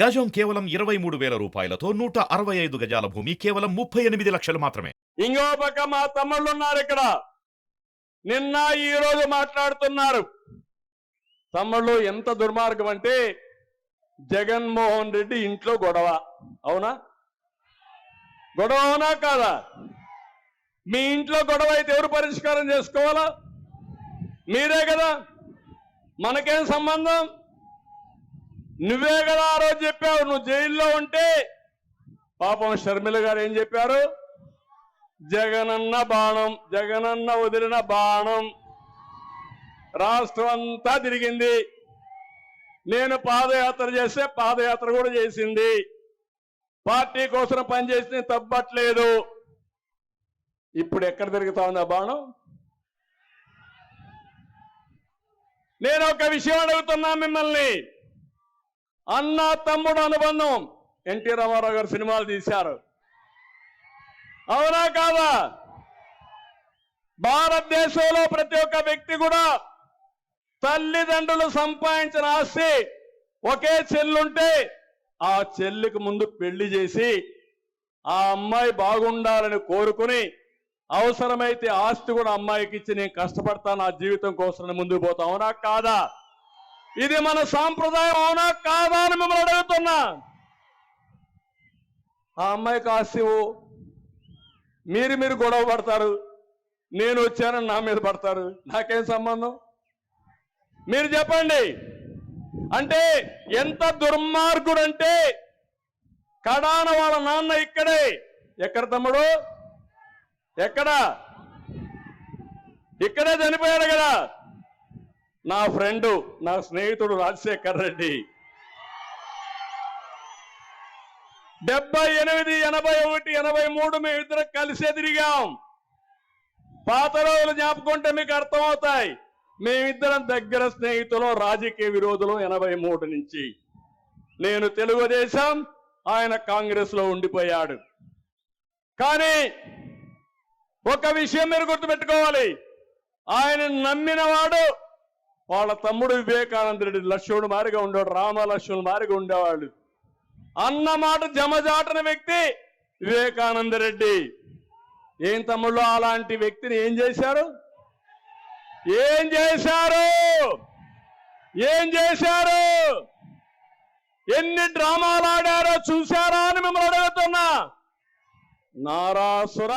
గజం కేవలం 23,000 రూపాయలతో 165 గజాల భూమి కేవలం 38 లక్షలు మాత్రమే. ఇంకో పక్క మా తమ్ముళ్ళు ఉన్నారు ఇక్కడ, నిన్న ఈ రోజు మాట్లాడుతున్నారు. తమ్ముళ్ళు ఎంత దుర్మార్గం అంటే జగన్మోహన్ రెడ్డి ఇంట్లో గొడవ. అవునా? గొడవ అవునా కాదా? మీ ఇంట్లో గొడవ అయితే ఎవరు పరిష్కారం చేసుకోవాలా? మీరే కదా. మనకేం సంబంధం? నువ్వే కదా ఆ రోజు చెప్పావు, నువ్వు జైల్లో ఉంటే పాపం షర్మిల గారు ఏం చెప్పారు? జగనన్న బాణం, జగనన్న వదిలిన బాణం రాష్ట్రం అంతా తిరిగింది. నేను పాదయాత్ర చేస్తే పాదయాత్ర కూడా చేసింది. పార్టీ కోసం పనిచేసి తప్పట్లేదు. ఇప్పుడు ఎక్కడ తిరుగుతా ఉంది ఆ బాణం? నేను ఒక విషయం అడుగుతున్నా మిమ్మల్ని. అన్న తమ్ముడు అనుబంధం ఎన్టీ రామారావు గారు సినిమాలు తీశారు, అవునా కాదా? భారతదేశంలో ప్రతి ఒక్క వ్యక్తి కూడా తల్లిదండ్రులు సంపాదించిన ఆస్తి ఒకే చెల్లుంటే ఆ చెల్లికి ముందు పెళ్లి చేసి ఆ అమ్మాయి బాగుండాలని కోరుకుని అవసరమైతే ఆస్తి కూడా అమ్మాయికి ఇచ్చి నేను కష్టపడతాను నా జీవితం కోసం ముందుకు పోతా, అవునా కాదా? ఇది మన సాంప్రదాయం, అవునా కాదా అని మిమ్మల్ని అడుగుతున్నా. ఆ అమ్మాయికి ఆస్తి మీరు గొడవ పడతారు, నేను వచ్చానని నా మీద పడతారు, నాకేం సంబంధం? మీరు చెప్పండి. అంటే ఎంత దుర్మార్గుడు అంటే కడాన వాళ్ళ నాన్న ఇక్కడే. ఎక్కడ తమ్ముడు? ఎక్కడ? ఇక్కడే చనిపోయాడు కదా. నా ఫ్రెండు, నా స్నేహితుడు రాజశేఖర్ రెడ్డి 78, 81, 83 మేమిద్దరం కలిసే తిరిగాం. పాత రోజులు జ్ఞాపకుంటే మీకు అర్థమవుతాయి. మేమిద్దరం దగ్గర స్నేహితులు, రాజకీయ విరోధులు 83 నుంచి. నేను తెలుగుదేశం, ఆయన కాంగ్రెస్ లో ఉండిపోయాడు. కానీ ఒక విషయం మీరు గుర్తుపెట్టుకోవాలి, ఆయన నమ్మిన వాడు వాళ్ళ తమ్ముడు వివేకానంద రెడ్డి లక్ష్మణుడు మారిగా ఉండేవాడు, రామ లక్ష్మణుడు మారిగా ఉండేవాడు. అన్న మాట జమజాటన వ్యక్తి వివేకానంద రెడ్డి. ఏం తమ్ముళ్ళు అలాంటి వ్యక్తిని ఏం చేశారు? ఏం చేశారు? ఎన్ని డ్రామాలు ఆడారో చూశారా అని మిమ్మల్ని అడుగుతున్నా. నారాసుర